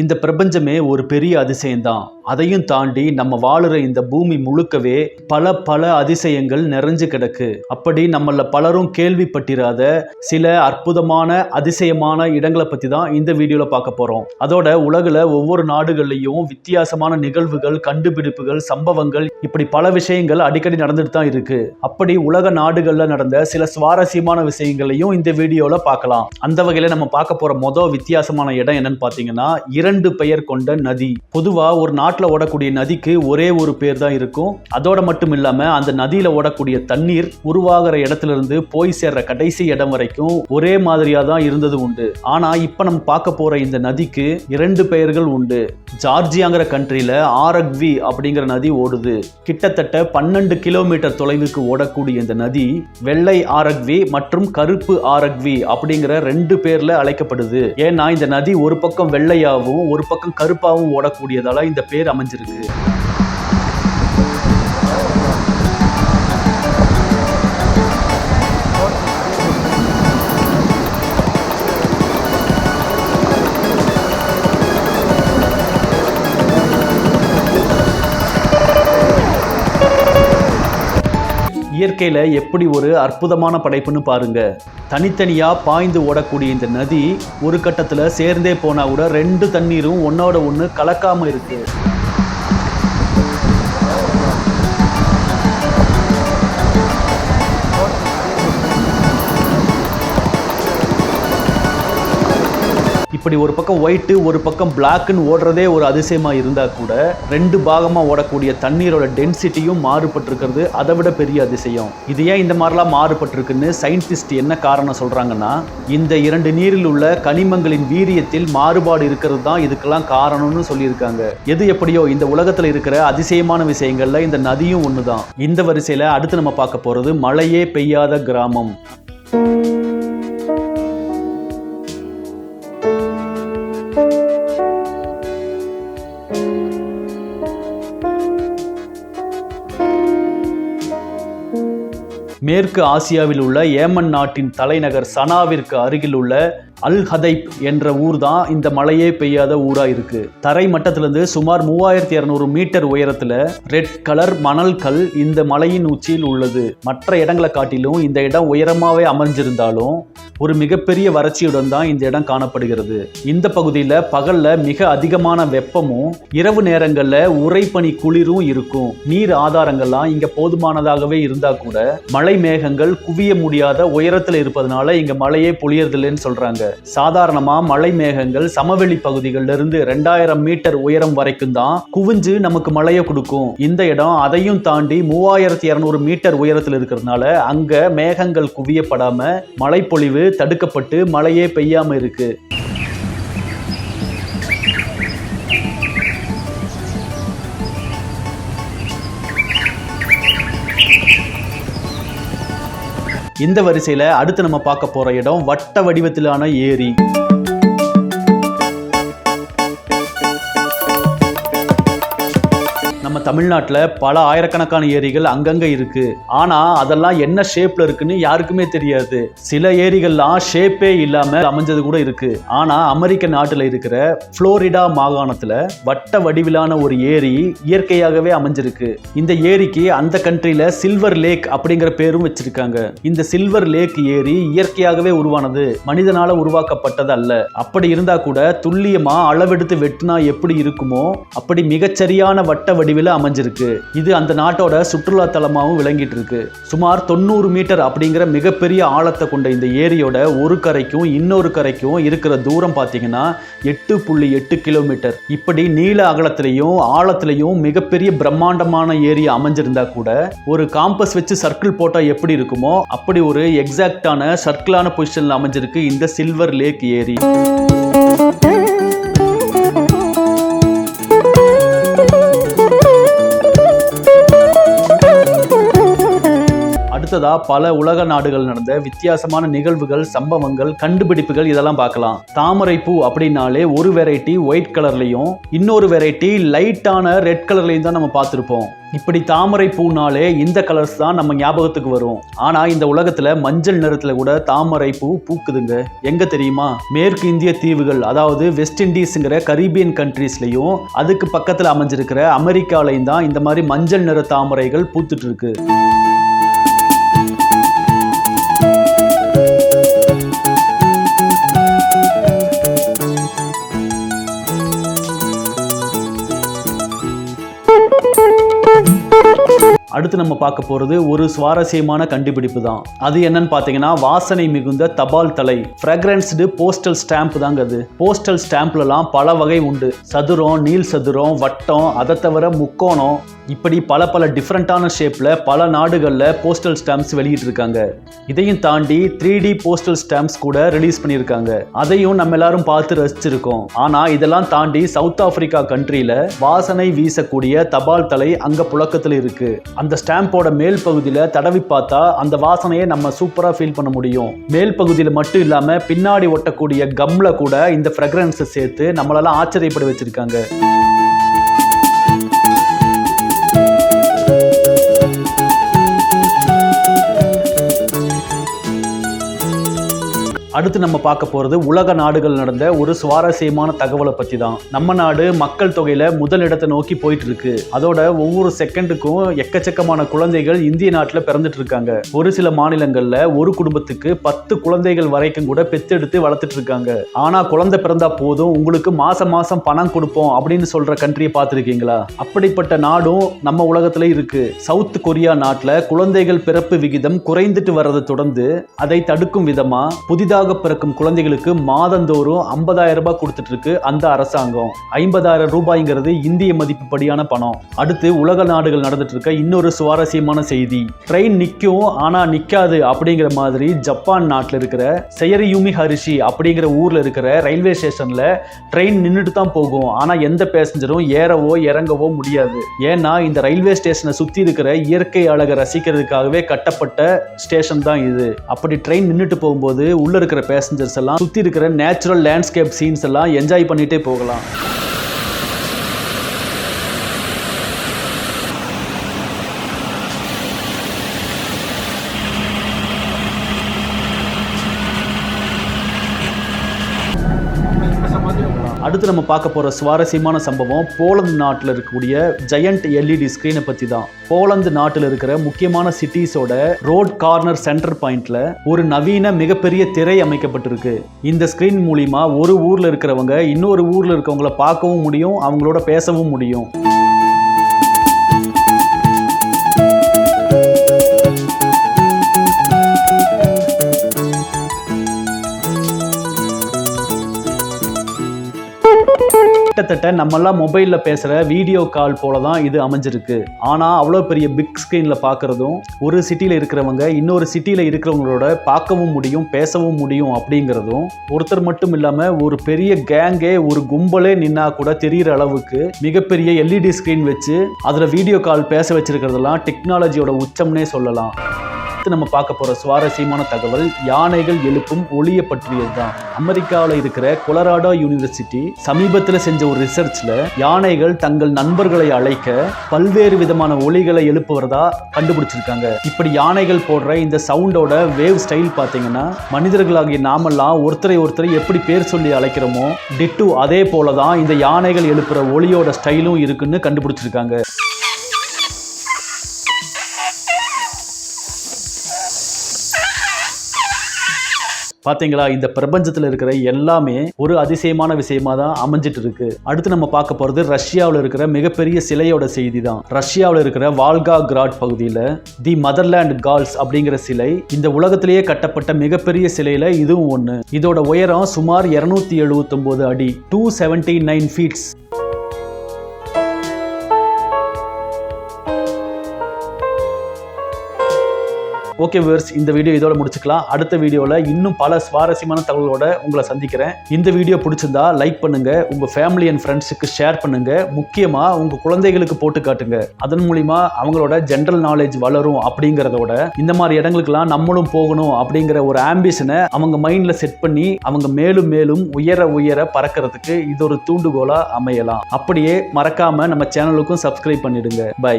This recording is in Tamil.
இந்த பிரபஞ்சமே ஒரு பெரிய அதிசயம்தான். அதையும் தாண்டி நம்ம வாழுற இந்த பூமி முழுக்கவே பல அதிசயங்கள் நிறைஞ்சு கிடக்கு. அப்படி நம்மள பலரும் கேள்விப்பட்டிராத சில அற்புதமான அதிசயமான இடங்களை பத்தி தான் இந்த வீடியோல பார்க்க போறோம். அதோட உலகுல ஒவ்வொரு நாடுகள்லையும் வித்தியாசமான நிகழ்வுகள், கண்டுபிடிப்புகள், சம்பவங்கள் இப்படி பல விஷயங்கள் அடிக்கடி நடந்துட்டு தான் இருக்கு. அப்படி உலக நாடுகள்ல நடந்த சில சுவாரஸ்யமான விஷயங்களையும் இந்த வீடியோல பார்க்கலாம். அந்த வகையில நம்ம பார்க்க போற வித்தியாசமான இடம் என்னன்னு பாத்தீங்கன்னா, 2 பெயர் கொண்ட நதி. பொதுவா ஒரு நாட்டுல ஓடக்கூடிய நதிக்கு ஒரே ஒரு பேர் தான் இருக்கும். அதோட மட்டும் இல்லாம அந்த நதியில ஓடக்கூடிய தண்ணீர் உருவாகிற இடத்துல இருந்து போய் சேர்ற கடைசி இடம் வரைக்கும் ஒரே மாதிரியா தான் இருந்தது உண்டு. ஆனா இப்ப நம்ம பார்க்க போற இந்த நதிக்கு 2 பெயர்கள் உண்டு. ஜார்ஜியாங்கிற கண்ட்ரில ஆரக்வி அப்படிங்கிற நதி ஓடுது. கிட்டத்தட்ட 12 கிலோமீட்டர் தொலைவுக்கு ஓடக்கூடிய இந்த நதி வெள்ளை ஆரக்வி மற்றும் கருப்பு ஆரக்வி அப்படிங்கிற 2 பேர்ல அழைக்கப்படுது. ஏன்னா இந்த நதி ஒரு பக்கம் வெள்ளையாவும் ஒரு பக்கம் கருப்பாவும் ஓடக்கூடியதால இந்த பேர் அமைஞ்சிருக்கு. இயற்கையில எப்படி ஒரு அற்புதமான படைப்புன்னு பாருங்க. தனித்தனியா பாய்ந்து ஓடக்கூடிய இந்த நதி ஒரு கட்டத்துல சேர்ந்தே போனா கூட 2 தண்ணீரும் ஒன்னோட ஒண்ணு கலக்காம இருக்கு. இப்படி ஒரு பக்கம் ஒயிட்டு ஒரு பக்கம் பிளாக்னு ஓடுறதே ஒரு அதிசயமா இருந்தா கூட 2 பாகமா ஓடக்கூடிய தண்ணீரோட டென்சிட்டியும் மாறுபட்டிருக்கிறது அதை விட பெரிய அதிசயம். இது ஏன் இந்த மாதிரிலாம் மாறுபட்டிருக்குன்னு சயின்டிஸ்ட் என்ன காரணம் சொல்றாங்கன்னா, இந்த 2 நீரில் உள்ள கனிமங்களின் வீரியத்தில் மாறுபாடு இருக்கிறது தான் இதுக்கெல்லாம் காரணம்னு சொல்லியிருக்காங்க. எது எப்படியோ இந்த உலகத்துல இருக்கிற அதிசயமான விஷயங்கள்ல இந்த நதியும் ஒண்ணுதான். இந்த வரிசையில அடுத்து நம்ம பார்க்க போறது மழையே பெய்யாத கிராமம். மேற்கு ஆசியாவில் உள்ள ஏமன் நாட்டின் தலைநகர் சனாவிற்கு அருகில் உள்ள அல் ஹதைப் என்ற ஊர் தான் இந்த மழையே பெய்யாத ஊரா இருக்கு. தரை மட்டத்திலிருந்து சுமார் 3200 மீட்டர் உயரத்துல ரெட் கலர் மணல் கல் இந்த மலையின் உச்சியில் உள்ளது. மற்ற இடங்களை காட்டிலும் இந்த இடம் உயரமாவே அமைஞ்சிருந்தாலும் ஒரு மிகப்பெரிய வறட்சியுடன் தான் இந்த இடம் காணப்படுகிறது. இந்த பகுதியில பகல்ல மிக அதிகமான வெப்பமும் இரவு நேரங்கள்ல உறைபனி குளிரும் இருக்கும். நீர் ஆதாரங்கள்லாம் இங்க போதுமானதாகவே இருந்தா கூட மழை மேகங்கள் குவிய முடியாத உயரத்துல இருப்பதனால இங்க மழையே பொழியறதில்லைன்னு சொல்றாங்க. சாதாரணமா மழை மேகங்கள் சமவெளி பகுதிகளில் இருந்து 2000 மீட்டர் உயரம் வரைக்கும் தான் குவிஞ்சு நமக்கு மழையை கொடுக்கும். இந்த இடம் அதையும் தாண்டி 3200 மீட்டர் உயரத்தில் இருக்கிறதுனால அங்க மேகங்கள் குவியப்படாம மழைப்பொழிவு தடுக்கப்பட்டு மழையே பெய்யாம இருக்கு. இந்த வரிசையில அடுத்து நம்ம பார்க்க போற இடம் வட்ட வடிவத்திலான ஏரி. நம்ம தமிழ்நாட்டில் பல ஆயிரக்கணக்கான ஏரிகள் அங்கங்க இருக்கு. ஆனா அதெல்லாம் என்ன ஷேப்ல இருக்குன்னு யாருக்குமே தெரியாது. சில ஏரிகள்லாம் ஷேப்பே இல்லாம அமைஞ்சது கூட இருக்கு. ஆனா அமெரிக்க நாட்டுல இருக்கிற புளோரிடா மாகாணத்துல வட்ட வடிவிலான ஒரு ஏரி இயற்கையாகவே அமைஞ்சிருக்கு. இந்த ஏரிக்கு அந்த கண்ட்ரில சில்வர் லேக் அப்படிங்கிற பேரும் வச்சிருக்காங்க. இந்த சில்வர் லேக் ஏரி இயற்கையாகவே உருவானது, மனிதனால உருவாக்கப்பட்டது அல்ல. அப்படி இருந்தா கூட துல்லியமா அளவெடுத்து வெட்டினா எப்படி இருக்குமோ அப்படி மிகச்சரியான வட்ட வடிவில் அமைஞ்சிருக்கு. இது அந்த நாட்டோட சுற்றுலா தலமாகவும் விளங்கிட்டு இருக்கு. சுமார் 90 மீட்டர் அப்படிங்கிற மிகப்பெரிய ஆழத்தை கொண்ட இந்த ஏரியோட ஒரு கரைக்கும் இன்னொரு கரைக்கும் இருக்கிற தூரம் பார்த்தீங்கன்னா 8.8 கிலோமீட்டர். இப்படி நீள அகலத்திலையும் ஆழத்திலையும் மிகப்பெரிய பிரம்மாண்டமான ஏரி அமைஞ்சிருந்தா கூட ஒரு காம்பஸ் வச்சு சர்க்கிள் போட்டா எப்படி இருக்குமோ அப்படி ஒரு எக்ஸாக்டான சர்க்கிளான பொசிஷன்ல அமைஞ்சிருக்கு இந்த சில்வர் லேக் ஏரி. அடுத்ததா பல உலக நாடுகள் நடந்த வித்தியாசமான நிகழ்வுகள், சம்பவங்கள், கண்டுபிடிப்புகள் இதெல்லாம் பார்க்கலாம். தாமரை பூ அப்படின்னாலே ஒரு வெரைட்டி ஒயிட் கலர்லையும் இன்னொரு வெரைட்டி லைட்டான ரெட் கலர்லையும் தான் நம்ம பார்த்துருப்போம். இப்படி தாமரை பூனாலே இந்த கலர்ஸ் தான் நம்ம ஞாபகத்துக்கு வரும். ஆனா இந்த உலகத்துல மஞ்சள் நிறத்துல கூட தாமரை பூ பூக்குதுங்க. எங்க தெரியுமா? மேற்கு இந்திய தீவுகள், அதாவது வெஸ்ட் இண்டீஸ்ங்கிற கரீபியன் கண்ட்ரீஸ்லயும் அதுக்கு பக்கத்துல அமைஞ்சிருக்கிற அமெரிக்காலையும் தான் இந்த மாதிரி மஞ்சள் நிற தாமரைகள் பூத்துட்டு இருக்கு. அடுத்து நம்ம பார்க்க போறது ஒரு சுவாரஸ்யமான கண்டுபிடிப்பு தான். அது என்னன்னு பார்த்தீங்கன்னா வாசனை மிகுந்த தபால் தலை, ஃப்ராக்ரன்ஸ்டு போஸ்டல் ஸ்டாம்ப் தாங்க. அது போஸ்டல் ஸ்டாம்ப்லலாம் பல வகை உண்டு. சதுரம், நீள் சதுரம், வட்டம், அதை தவிர முக்கோணம், இப்படி பல பல டிஃப்ரெண்டான ஷேப்ல பல நாடுகளில் போஸ்டல் ஸ்டாம்ப்ஸ் வெளியிட்டு இருக்காங்க. இதையும் தாண்டி 3D போஸ்டல் ஸ்டாம்ப்ஸ் கூட ரிலீஸ் பண்ணியிருக்காங்க. அதையும் நம்ம எல்லாரும் பார்த்து ரசிச்சிருக்கோம். ஆனா இதெல்லாம் தாண்டி சவுத் ஆப்பிரிக்கா கண்ட்ரியில வாசனை வீசக்கூடிய தபால் தலை அங்க புழக்கத்தில் இருக்கு. அந்த ஸ்டாம்போட மேல் பகுதியில தடவி பார்த்தா அந்த வாசனையை நம்ம சூப்பரா ஃபீல் பண்ண முடியும். மேல் பகுதியில மட்டும் இல்லாம பின்னாடி ஒட்டக்கூடிய கம்ல கூட இந்த ஃப்ராக்ரன்ஸை சேர்த்து நம்மளெல்லாம் ஆச்சரியப்பட வச்சிருக்காங்க. அடுத்து நம்ம பார்க்க போறது உலக நாடுகள் நடந்த ஒரு சுவாரஸ்யமான தகவலை பத்தி தான். நம்ம நாடு மக்கள் தொகையில முதல் இடத்தை நோக்கி போயிட்டு இருக்கு. அதோட ஒவ்வொரு செகண்டுக்கும் எக்கச்சக்கமான குழந்தைகள் இந்திய நாட்டில் பிறந்துட்டு இருக்காங்க. ஒரு சில மாநிலங்கள்ல ஒரு குடும்பத்துக்கு 10 குழந்தைகள் வரைக்கும் கூட பெத்தெடுத்து வளர்த்துட்டு இருக்காங்க. ஆனா குழந்தை பிறந்தா போதும் உங்களுக்கு மாசம் மாசம் பணம் கொடுப்போம் அப்படின்னு சொல்ற கண்ட்ரியை பார்த்துருக்கீங்களா? அப்படிப்பட்ட நாடும் நம்ம உலகத்துல இருக்கு. சவுத் கொரியா நாட்டில் குழந்தைகள் பிறப்பு விகிதம் குறைந்துட்டு வர்றதை தொடர்ந்து அதை தடுக்கும் விதமா புதிதாக பிறக்கும் குழந்தைகளுக்கு மாதந்தோறும் 50,000 ரூபாய் கொடுத்துட்டு இருக்கு அந்த அரசாங்கம். 50,000 ரூபாய்ங்கிறது இந்திய மதிப்புப்படியான பணம். அடுத்து உலக நாடுகள் நடந்துட்டு இருக்க இன்னொரு சுவாரஸ்யமான செய்தி. ட்ரெயின் நிற்கும் ஆனா நிக்காது அப்படிங்கிற மாதிரி ஜப்பான் நாட்டில் இருக்கிற செயரியுமி ஹரிஷி அப்படிங்கிற ஊர்ல இருக்கிற ரயில்வே ஸ்டேஷன்ல ட்ரெயின் நின்றுட்டு தான் போகும். ஆனா எந்த பேசஞ்சரும் ஏறவோ இறங்கவோ முடியாது. ஏன்னா இந்த ரயில்வே ஸ்டேஷனை சுத்தி இருக்கிற இயற்கை அழகை ரசிக்கிறதுக்காகவே கட்டப்பட்ட ஸ்டேஷன் தான் இது. அப்படி ட்ரெயின் நின்றுட்டு போகும்போது உள்ள இருக்கிற பேசஞ்சர்ஸ் எல்லாம் சுத்தி இருக்கிற நேச்சுரல் லேண்ட்ஸ்கேப் சீன்ஸ் எல்லாம் என்ஜாய் பண்ணிட்டே போகலாம். அடுத்து நம்ம பார்க்க போற சுவாரஸ்யமான சம்பவம் போலந்து நாட்டில் இருக்கக்கூடிய ஜெயண்ட் LED ஸ்கிரீனை பத்தி தான். போலந்து நாட்டில் இருக்கிற முக்கியமான சிட்டிஸோட ரோட் கார்னர் சென்டர் பாயிண்ட்ல ஒரு நவீன மிகப்பெரிய திரை அமைக்கப்பட்டிருக்கு. இந்த ஸ்கிரீன் மூலியமா ஒரு ஊர்ல இருக்கிறவங்க இன்னொரு ஊர்ல இருக்கவங்கள பார்க்கவும் முடியும், அவங்களோட பேசவும் முடியும். கிட்டத்தட்ட நம்மெல்லாம் மொபைல்ல பேசுற வீடியோ கால் போல தான் இது அமைஞ்சிருக்கு. ஆனா அவ்வளோ பெரிய பிக் ஸ்கிரீன்ல பார்க்கறதும் ஒரு சிட்டியில இருக்கிறவங்க இன்னொரு சிட்டியில இருக்கிறவங்களோட பார்க்கவும் முடியும், பேசவும் முடியும் அப்படிங்கிறதும் ஒருத்தர் மட்டும் இல்லாம ஒரு பெரிய கேங்கே, ஒரு கும்பலே நின்னா கூட தெரிகிற அளவுக்கு மிகப்பெரிய LED ஸ்கிரீன் வச்சு அதுல வீடியோ கால் பேச வச்சிருக்கிறதெல்லாம் டெக்னாலஜியோட உச்சம்னே சொல்லலாம். நம்ம பார்க்க போற சுவாரஸ்யமான தகவல் யானைகள் எழுப்பும் ஒளியை பற்றியது தான். அமெரிக்காவில் இருக்கிற கொலராடோ யூனிவர்சிட்டி சமீபத்தில் செஞ்ச ஒரு ரிசர்ச்ல யானைகள் தங்கள் நண்பர்களை அழைக்க பல்வேறு விதமான ஒலிகளை எழுப்புவதா கண்டுபிடிச்சிருக்காங்க. இப்படி யானைகள் போடுற இந்த சவுண்டோட வேவ் ஸ்டைல் பார்த்தீங்கன்னா மனிதர்களாகிய நாமெல்லாம் ஒருத்தரை எப்படி பேர் சொல்லி அழைக்கிறோமோ டிட்டு அதே போலதான் இந்த யானைகள் எழுப்புற ஒளியோட ஸ்டைலும் இருக்குன்னு கண்டுபிடிச்சிருக்காங்க. பாத்தீங்களா, இந்த பிரபஞ்சத்தில் இருக்கிற எல்லாமே ஒரு அதிசயமான விஷயமா தான் அமைஞ்சிட்டு இருக்கு. அடுத்து நம்ம பார்க்க போறது ரஷ்யாவில் இருக்கிற மிகப்பெரிய சிலையோட செய்தி தான். ரஷ்யாவில் இருக்கிற வால்கா கிராட் பகுதியில் தி மதர்லேண்ட் கால்ஸ் அப்படிங்கிற சிலை இந்த உலகத்திலேயே கட்டப்பட்ட மிகப்பெரிய சிலையில இதுவும் ஒண்ணு. இதோட உயரம் சுமார் 279 அடி, 279 ஃபீட்ஸ். ஓகே வியூவர்ஸ், இந்த வீடியோ இதோட முடிச்சுக்கலாம். அடுத்த வீடியோவில் இன்னும் பல சுவாரஸ்யமான தகவலோட உங்களை சந்திக்கிறேன். இந்த வீடியோ பிடிச்சிருந்தா லைக் பண்ணுங்க, உங்க ஃபேமிலி அண்ட் ஃப்ரெண்ட்ஸுக்கு ஷேர் பண்ணுங்க, முக்கியமா உங்க குழந்தைகளுக்கு போட்டு காட்டுங்க. அதன் மூலிமா அவங்களோட ஜென்ரல் நாலேஜ் வளரும். அப்படிங்கிறதோட இந்த மாதிரி இடங்களுக்கெல்லாம் நம்மளும் போகணும் அப்படிங்கிற ஒரு ஆம்பிஷனை அவங்க மைண்ட்ல செட் பண்ணி அவங்க மேலும் மேலும் உயர பறக்கிறதுக்கு இது ஒரு தூண்டுகோலா அமையலாம். அப்படியே மறக்காம நம்ம சேனலுக்கும் சப்ஸ்கிரைப் பண்ணிடுங்க. பை.